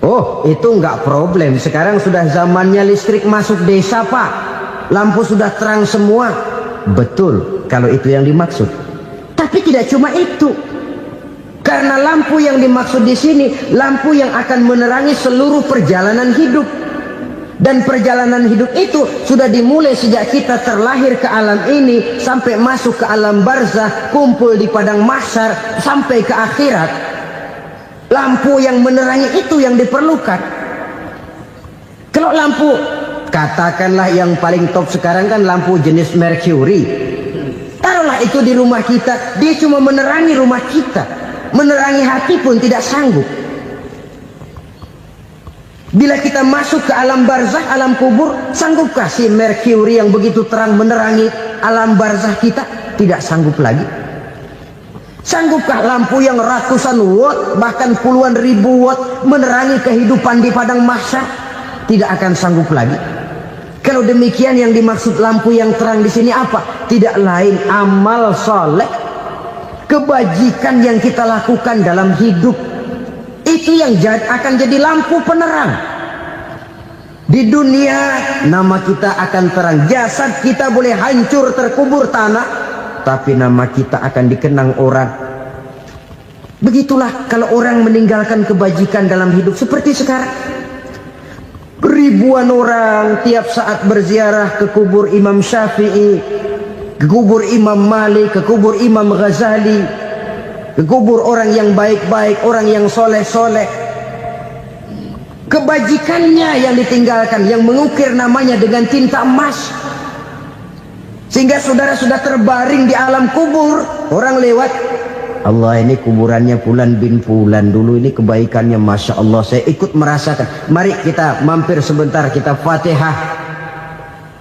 Oh, itu enggak problem. Sekarang sudah zamannya listrik masuk desa, Pak. Lampu sudah terang semua. Betul, kalau itu yang dimaksud. Tapi tidak cuma itu. Karena lampu yang dimaksud di sini, lampu yang akan menerangi seluruh perjalanan hidup. Dan perjalanan hidup itu sudah dimulai sejak kita terlahir ke alam ini, sampai masuk ke alam barzah, kumpul di padang mahsyar, sampai ke akhirat. Lampu yang menerangi itu yang diperlukan. Kalau lampu, katakanlah yang paling top sekarang kan lampu jenis Mercury. Taruhlah itu di rumah kita, dia cuma menerangi rumah kita, menerangi hati pun tidak sanggup. Bila kita masuk ke alam barzah, alam kubur, sanggupkah si Mercury yang begitu terang menerangi alam barzah kita? Tidak sanggup lagi. Sanggupkah lampu yang ratusan watt, bahkan puluhan ribu watt menerangi kehidupan di padang mahsyar? Tidak akan sanggup lagi. Kalau demikian, yang dimaksud lampu yang terang di sini apa? Tidak lain amal soleh, kebajikan yang kita lakukan dalam hidup. Itu yang akan jadi lampu penerang. Di dunia nama kita akan terang, jasad kita boleh hancur terkubur tanah, tapi nama kita akan dikenang orang. Begitulah kalau orang meninggalkan kebajikan dalam hidup seperti sekarang. Ribuan orang tiap saat berziarah ke kubur Imam Syafi'i, ke kubur Imam Malik, ke kubur Imam Ghazali, ke kubur orang yang baik-baik, orang yang soleh-soleh. Kebajikannya yang ditinggalkan, yang mengukir namanya dengan tinta emas. Sehingga saudara sudah terbaring di alam kubur, orang lewat, Allah, ini kuburannya Fulan bin Fulan, dulu ini kebaikannya Masya Allah, saya ikut merasakan. Mari kita mampir sebentar, kita Fatihah.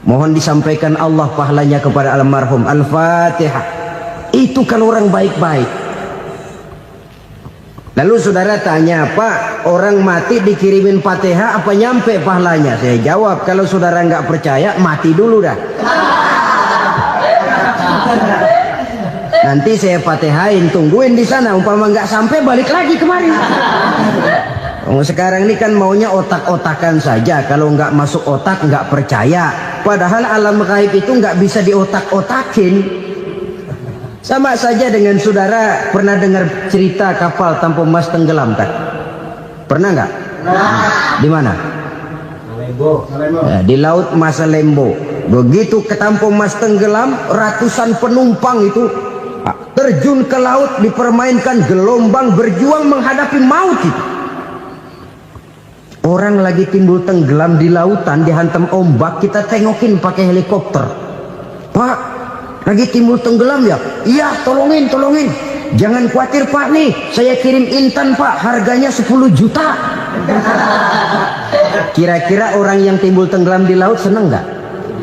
Mohon disampaikan Allah pahalanya kepada almarhum. Al-Fatihah. Itu kalau orang baik-baik. Lalu saudara tanya, Pak, orang mati dikirimin Fatihah apa nyampe pahalanya? Saya jawab, kalau saudara nggak percaya, mati dulu dah. Nanti saya Fatihain, tungguin di sana. Umpama nggak sampai, balik lagi kemari. Sekarang ini kan maunya otak-otakan saja. Kalau nggak masuk otak, nggak percaya. Padahal alam gaib itu nggak bisa diotak-otakin. Sama saja dengan saudara pernah dengar cerita kapal Tampo Mas tenggelam kan? Pernah nggak? Di mana? Ya, di laut Masalembo. Begitu ke Tampo Mas tenggelam, ratusan penumpang itu terjun ke laut, dipermainkan gelombang, berjuang menghadapi maut itu. Orang lagi timbul tenggelam di lautan, dihantam ombak, kita tengokin pakai helikopter. Pak, lagi timbul tenggelam ya? Iya, tolongin. Jangan khawatir Pak, nih saya kirim intan Pak, harganya 10 juta. Kira-kira orang yang timbul tenggelam di laut seneng nggak?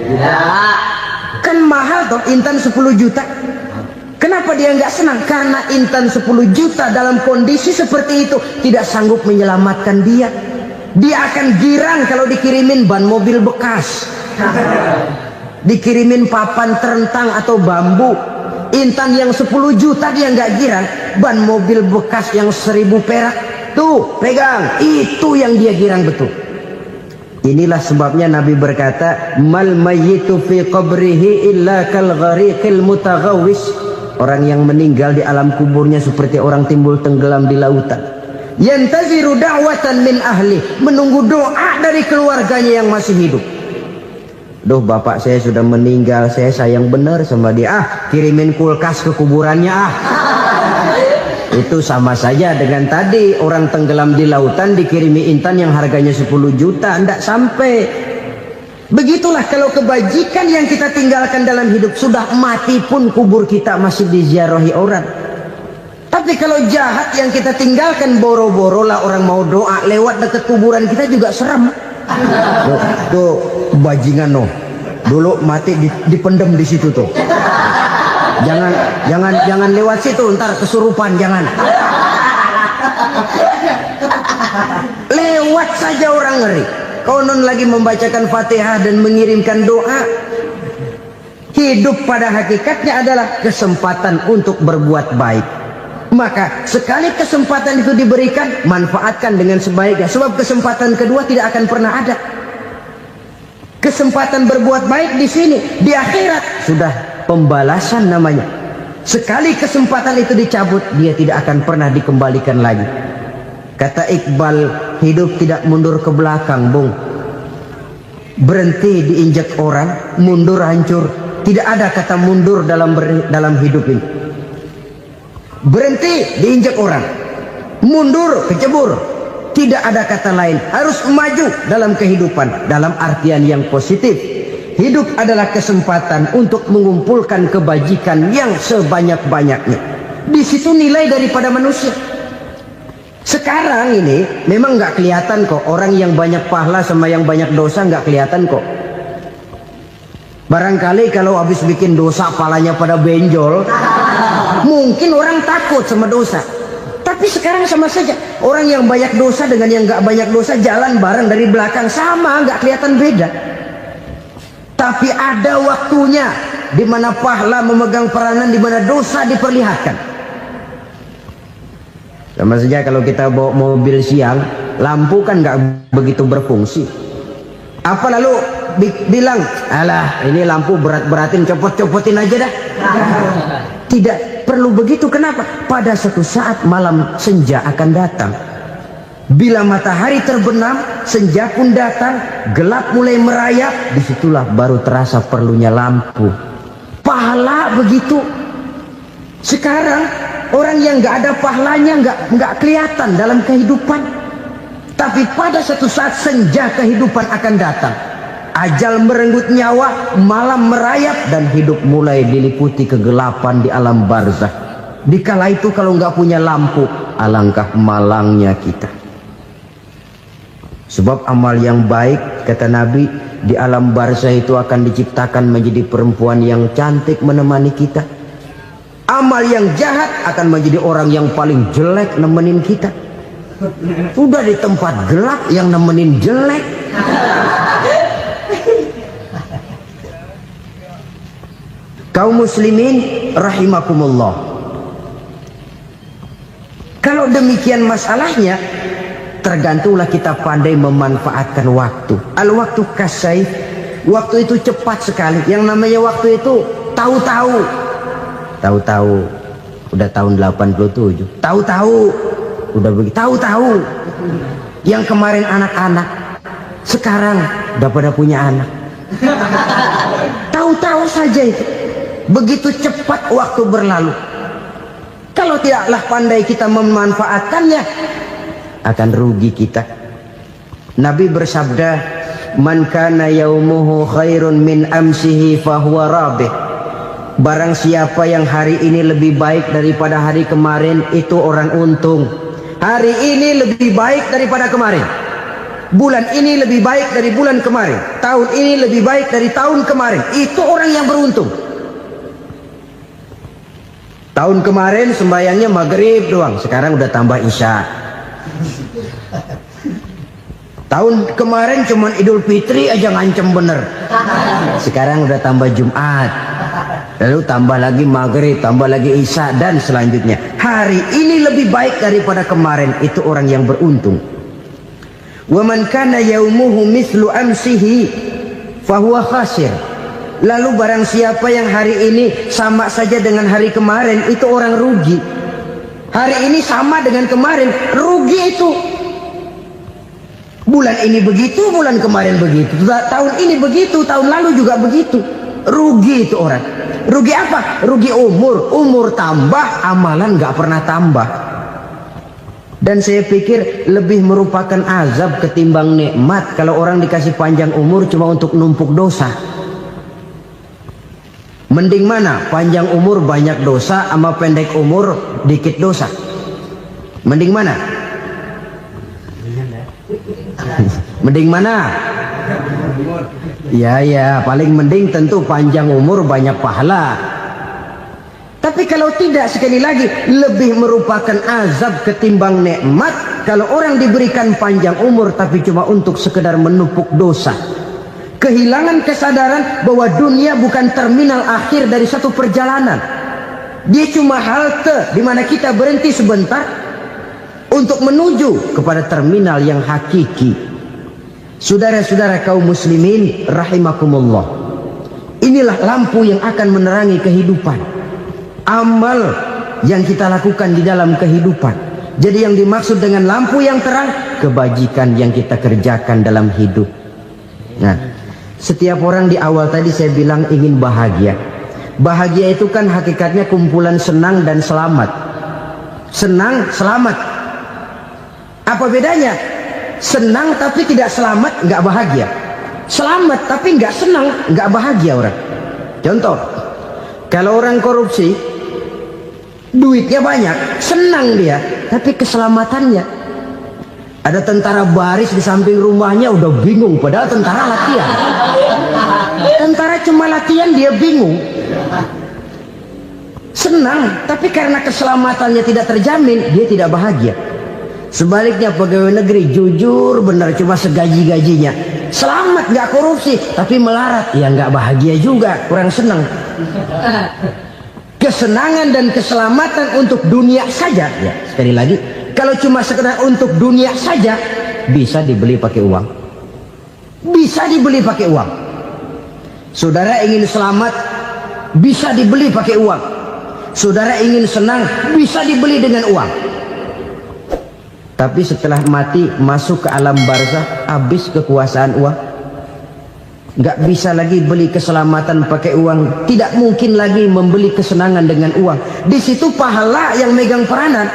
Ya. Kan mahal toh intan 10 juta. Kenapa dia nggak senang? Karena intan 10 juta dalam kondisi seperti itu tidak sanggup menyelamatkan dia. Dia akan girang kalau dikirimin ban mobil bekas, dikirimin papan terentang atau bambu. Intan yang 10 juta dia nggak girang. Ban mobil bekas yang 1000 perak, tuh pegang, itu yang dia girang betul. Inilah sebabnya Nabi berkata, mal mayyitu fi qabrihi illa kal ghariqil mutaghawwis. Orang yang meninggal di alam kuburnya seperti orang timbul tenggelam di lautan. Yantaziru da'watan min ahli, menunggu doa dari keluarganya yang masih hidup. Duh, bapak saya sudah meninggal, saya sayang benar sama dia. Kirimin kulkas ke kuburannya Itu sama saja dengan tadi orang tenggelam di lautan dikirimi intan yang harganya 10 juta, ndak sampai. Begitulah kalau kebajikan yang kita tinggalkan dalam hidup, sudah mati pun kubur kita masih diziarahi orang. Tapi kalau jahat yang kita tinggalkan, boro-boro lah orang mau doa lewat dekat kuburan kita juga serem. Tuh bajingan no, dulu mati dipendem di situ tuh. Jangan lewat situ, ntar kesurupan, jangan. Lewat saja orang ngeri. Konon lagi membacakan Fatihah dan mengirimkan doa. Hidup pada hakikatnya adalah kesempatan untuk berbuat baik. Maka sekali kesempatan itu diberikan, manfaatkan dengan sebaiknya. Sebab kesempatan kedua tidak akan pernah ada. Kesempatan berbuat baik di sini, di akhirat sudah pembalasan namanya. Sekali kesempatan itu dicabut, dia tidak akan pernah dikembalikan lagi. Kata Iqbal, hidup tidak mundur ke belakang, Bung. Berhenti diinjak orang, mundur hancur. Tidak ada kata mundur dalam hidup ini. Berhenti diinjak orang, mundur kecebur. Tidak ada kata lain, harus maju dalam kehidupan dalam artian yang positif. Hidup adalah kesempatan untuk mengumpulkan kebajikan yang sebanyak-banyaknya. Di situ nilai daripada manusia. Sekarang ini memang nggak kelihatan kok, orang yang banyak pahala sama yang banyak dosa nggak kelihatan kok. Barangkali kalau habis bikin dosa palanya pada benjol, mungkin orang takut sama dosa. Tapi sekarang sama saja, orang yang banyak dosa dengan yang nggak banyak dosa jalan bareng dari belakang, sama, nggak kelihatan beda. Tapi ada waktunya di mana pahala memegang peranan, di mana dosa diperlihatkan. Sama saja kalau kita bawa mobil siang, lampu kan nggak begitu berfungsi. Apa lalu bilang, alah ini lampu berat-beratin, copot-copotin aja dah. Tidak perlu begitu. Kenapa? Pada suatu saat malam senja akan datang. Bila matahari terbenam, senja pun datang, gelap mulai merayap, disitulah baru terasa perlunya lampu. Pahala begitu. Sekarang orang yang nggak ada pahalanya nggak kelihatan dalam kehidupan. Tapi pada suatu saat senja kehidupan akan datang. Ajal merenggut nyawa, malam merayap, dan hidup mulai diliputi kegelapan di alam barzakh. Dikala itu kalau nggak punya lampu, alangkah malangnya kita. Sebab amal yang baik, kata Nabi, di alam barzakh itu akan diciptakan menjadi perempuan yang cantik menemani kita. Amal yang jahat akan menjadi orang yang paling jelek nemenin kita. Udah di tempat gelap yang nemenin jelek. Kaum muslimin rahimakumullah. Kalau demikian masalahnya, tergantunglah kita pandai memanfaatkan waktu. Al-waktu kasayf, waktu itu cepat sekali. Yang namanya waktu itu tahu-tahu. Tahu-tahu udah tahun 87. Tahu-tahu udah begitu. Tahu-tahu yang kemarin anak-anak, sekarang udah pada punya anak. Tahu-tahu saja itu. Begitu cepat waktu berlalu. Kalau tidaklah pandai kita memanfaatkannya, akan rugi kita. Nabi bersabda, "Man kana yaumuhu khairun min amsihi fahuwa rabih." Barang siapa yang hari ini lebih baik daripada hari kemarin, itu orang untung. Hari ini lebih baik daripada kemarin. Bulan ini lebih baik dari bulan kemarin. Tahun ini lebih baik dari tahun kemarin. Itu orang yang beruntung. Tahun kemarin sembahyangnya maghrib doang, sekarang udah tambah isya. Tahun kemarin cuman Idul Fitri aja ngancem bener, sekarang udah tambah Jumat, lalu tambah lagi maghrib, tambah lagi isya, dan selanjutnya. Hari ini lebih baik daripada kemarin, itu orang yang beruntung. Wa man kana yaumuhu mithlu amsihi fahuwa khasir. Lalu barang siapa yang hari ini sama saja dengan hari kemarin, itu orang rugi. Hari ini sama dengan kemarin, rugi itu. Bulan ini begitu, bulan kemarin begitu, tahun ini begitu, tahun lalu juga begitu. Rugi itu orang. Rugi apa? Rugi umur. Umur tambah, amalan gak pernah tambah. Dan saya pikir lebih merupakan azab ketimbang nikmat kalau orang dikasih panjang umur cuma untuk numpuk dosa. Mending mana? Panjang umur banyak dosa sama pendek umur dikit dosa? Mending mana? Mending mana? Ya, paling mending tentu panjang umur banyak pahala. Tapi kalau tidak, sekali lagi, lebih merupakan azab ketimbang nikmat kalau orang diberikan panjang umur tapi cuma untuk sekedar menumpuk dosa. Kehilangan kesadaran bahwa dunia bukan terminal akhir dari satu perjalanan. Dia cuma halte di mana kita berhenti sebentar untuk menuju kepada terminal yang hakiki. Saudara-saudara kaum muslimin rahimakumullah, inilah lampu yang akan menerangi kehidupan. Amal yang kita lakukan di dalam kehidupan. Jadi yang dimaksud dengan lampu yang terang, kebajikan yang kita kerjakan dalam hidup. Nah, setiap orang di awal tadi saya bilang ingin bahagia. Bahagia itu kan hakikatnya kumpulan senang dan selamat. Senang, selamat. Apa bedanya? Senang tapi tidak selamat, nggak bahagia. Selamat tapi nggak senang, nggak bahagia orang. Contoh, kalau orang korupsi, duitnya banyak, senang dia, tapi keselamatannya. Ada tentara baris di samping rumahnya udah bingung, padahal tentara latihan. Tentara cuma latihan, dia bingung. Senang, tapi karena keselamatannya tidak terjamin, dia tidak bahagia. Sebaliknya pegawai negeri jujur benar, cuma segaji-gajinya, selamat nggak korupsi, tapi melarat, ya nggak bahagia juga, kurang senang. Kesenangan dan keselamatan untuk dunia saja, ya sekali lagi, kalau cuma sekedar untuk dunia saja, bisa dibeli pakai uang. Bisa dibeli pakai uang. Saudara ingin selamat, bisa dibeli pakai uang. Saudara ingin senang, bisa dibeli dengan uang. Tapi setelah mati, masuk ke alam barzah, habis kekuasaan uang. Nggak bisa lagi beli keselamatan pakai uang. Tidak mungkin lagi membeli kesenangan dengan uang. Di situ pahala yang megang peranan.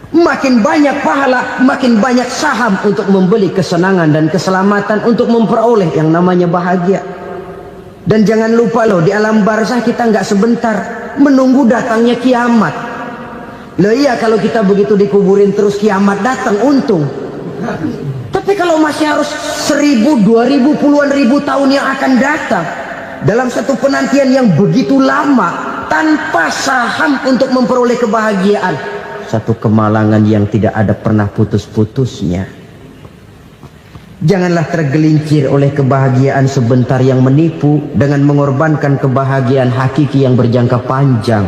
Makin banyak pahala, makin banyak saham untuk membeli kesenangan dan keselamatan, untuk memperoleh yang namanya bahagia. Dan jangan lupa loh, di alam barzah kita nggak sebentar, menunggu datangnya kiamat. Loh iya, kalau kita begitu dikuburin terus kiamat datang, untung. Tapi kalau masih harus 1000, 2000, puluhan ribu tahun yang akan datang, dalam satu penantian yang begitu lama, tanpa saham untuk memperoleh kebahagiaan, satu kemalangan yang tidak ada pernah putus-putusnya. Janganlah tergelincir oleh kebahagiaan sebentar yang menipu dengan mengorbankan kebahagiaan hakiki yang berjangka panjang.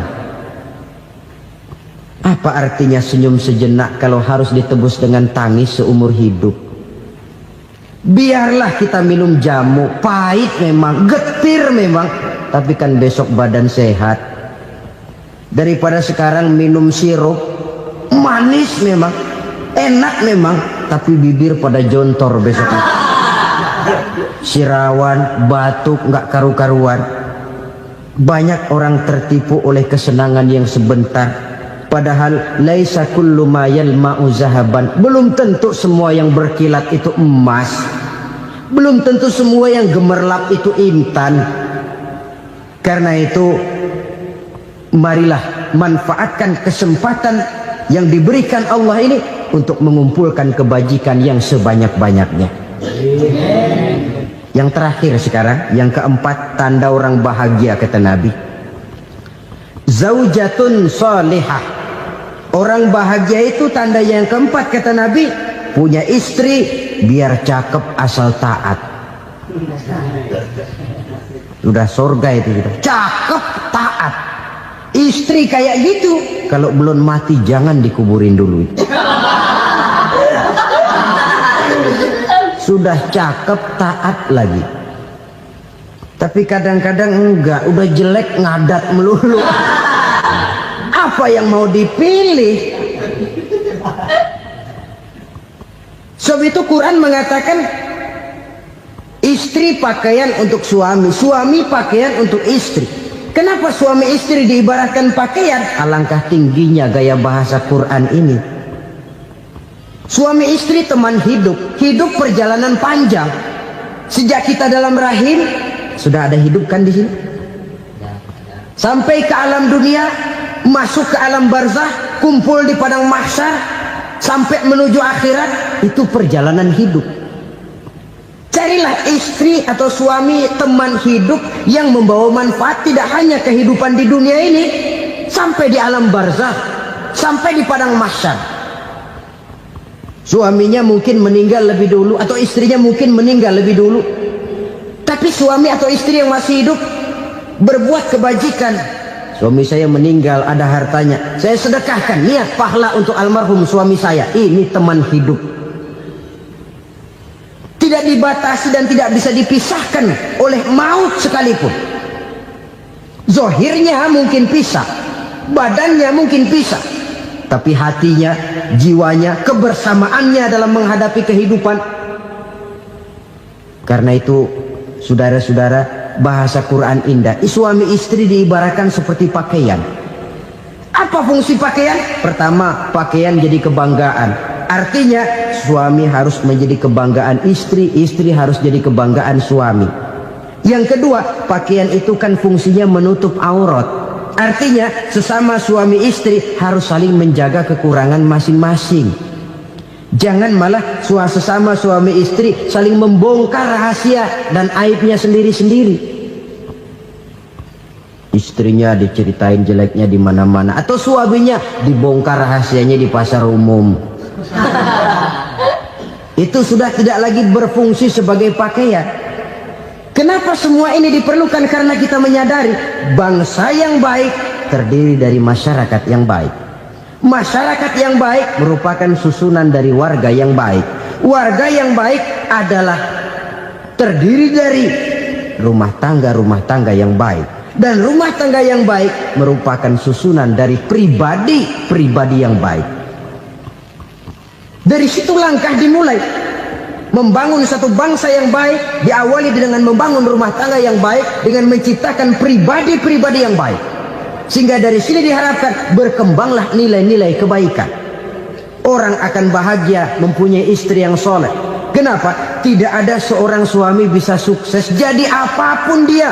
Apa artinya senyum sejenak kalau harus ditebus dengan tangis seumur hidup? Biarlah kita minum jamu, pahit memang, getir memang, tapi kan besok badan sehat. Daripada sekarang minum sirup, manis memang, enak memang, tapi bibir pada jontor besoknya. Sirawan, batuk, nggak karu-karuan. Banyak orang tertipu oleh kesenangan yang sebentar, padahal laisa kullu ma yalma'u zahaban. Belum tentu semua yang berkilat itu emas. Belum tentu semua yang gemerlap itu intan. Karena itu, marilah manfaatkan kesempatan yang diberikan Allah ini untuk mengumpulkan kebajikan yang sebanyak-banyaknya. Yang terakhir sekarang, yang keempat, tanda orang bahagia kata Nabi. Zaujatun salihah. Orang bahagia itu tanda yang keempat kata Nabi, punya istri biar cakep asal taat. Sudah surga itu gitu. Cakep taat. Istri kayak gitu, kalau belum mati jangan dikuburin dulu. Sudah cakep taat lagi, tapi kadang-kadang enggak, udah jelek ngadat melulu. Apa yang mau dipilih? Sebab itu Quran mengatakan istri pakaian untuk suami, suami pakaian untuk istri. Kenapa suami istri diibaratkan pakaian? Alangkah tingginya gaya bahasa Quran ini. Suami istri teman hidup, hidup perjalanan panjang. Sejak kita dalam rahim sudah ada hidup kan di sini. Sampai ke alam dunia, masuk ke alam barzah, kumpul di padang mahsyar, sampai menuju akhirat, itu perjalanan hidup. Carilah istri atau suami teman hidup yang membawa manfaat tidak hanya kehidupan di dunia ini, sampai di alam barzah, sampai di padang mahsyar. Suaminya mungkin meninggal lebih dulu, atau istrinya mungkin meninggal lebih dulu, tapi suami atau istri yang masih hidup berbuat kebajikan. Suami saya meninggal, ada hartanya, saya sedekahkan, niat pahala untuk almarhum suami saya. Ini teman hidup, tidak dibatasi dan tidak bisa dipisahkan oleh maut sekalipun. Zohirnya mungkin pisah, badannya mungkin pisah, tapi hatinya, jiwanya, kebersamaannya dalam menghadapi kehidupan. Karena itu, saudara-saudara, bahasa Quran indah. Suami istri diibaratkan seperti pakaian. Apa fungsi pakaian? Pertama, pakaian jadi kebanggaan. Artinya, suami harus menjadi kebanggaan istri, istri harus jadi kebanggaan suami. Yang kedua, pakaian itu kan fungsinya menutup aurat. Artinya sesama suami istri harus saling menjaga kekurangan masing-masing. Jangan malah sesama suami istri saling membongkar rahasia dan aibnya sendiri-sendiri. Istrinya diceritain jeleknya di mana-mana, atau suaminya dibongkar rahasianya di pasar umum. Itu sudah tidak lagi berfungsi sebagai pakaian. Kenapa semua ini diperlukan? Karena kita menyadari bangsa yang baik terdiri dari masyarakat yang baik. Masyarakat yang baik merupakan susunan dari warga yang baik. Warga yang baik adalah terdiri dari rumah tangga yang baik. Dan rumah tangga yang baik merupakan susunan dari pribadi yang baik. Dari situ langkah dimulai. Membangun satu bangsa yang baik diawali dengan membangun rumah tangga yang baik, dengan menciptakan pribadi-pribadi yang baik. Sehingga dari sini diharapkan berkembanglah nilai-nilai kebaikan. Orang akan bahagia mempunyai istri yang soleh. Kenapa? Tidak ada seorang suami bisa sukses jadi apapun dia,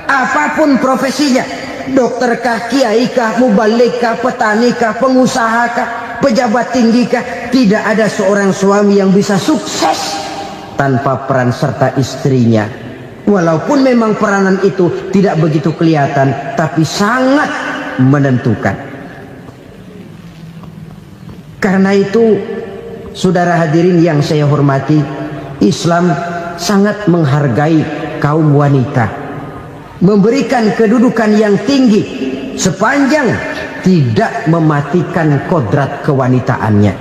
apapun profesinya. Dokterkah, kiaikah, mubalikah, petanikah, pengusahakah, pejabat tinggikah, tidak ada seorang suami yang bisa sukses tanpa peran serta istrinya. Walaupun memang peranan itu tidak begitu kelihatan, tapi sangat menentukan. Karena itu, saudara hadirin yang saya hormati, Islam sangat menghargai kaum wanita, memberikan kedudukan yang tinggi sepanjang tidak mematikan kodrat kewanitaannya.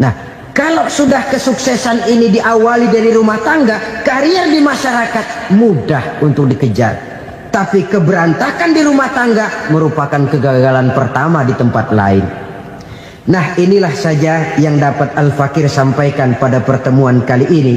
Nah, kalau sudah kesuksesan ini diawali dari rumah tangga, karier di masyarakat mudah untuk dikejar. Tapi keberantakan di rumah tangga merupakan kegagalan pertama di tempat lain. Nah, inilah saja yang dapat Al-Fakir sampaikan pada pertemuan kali ini.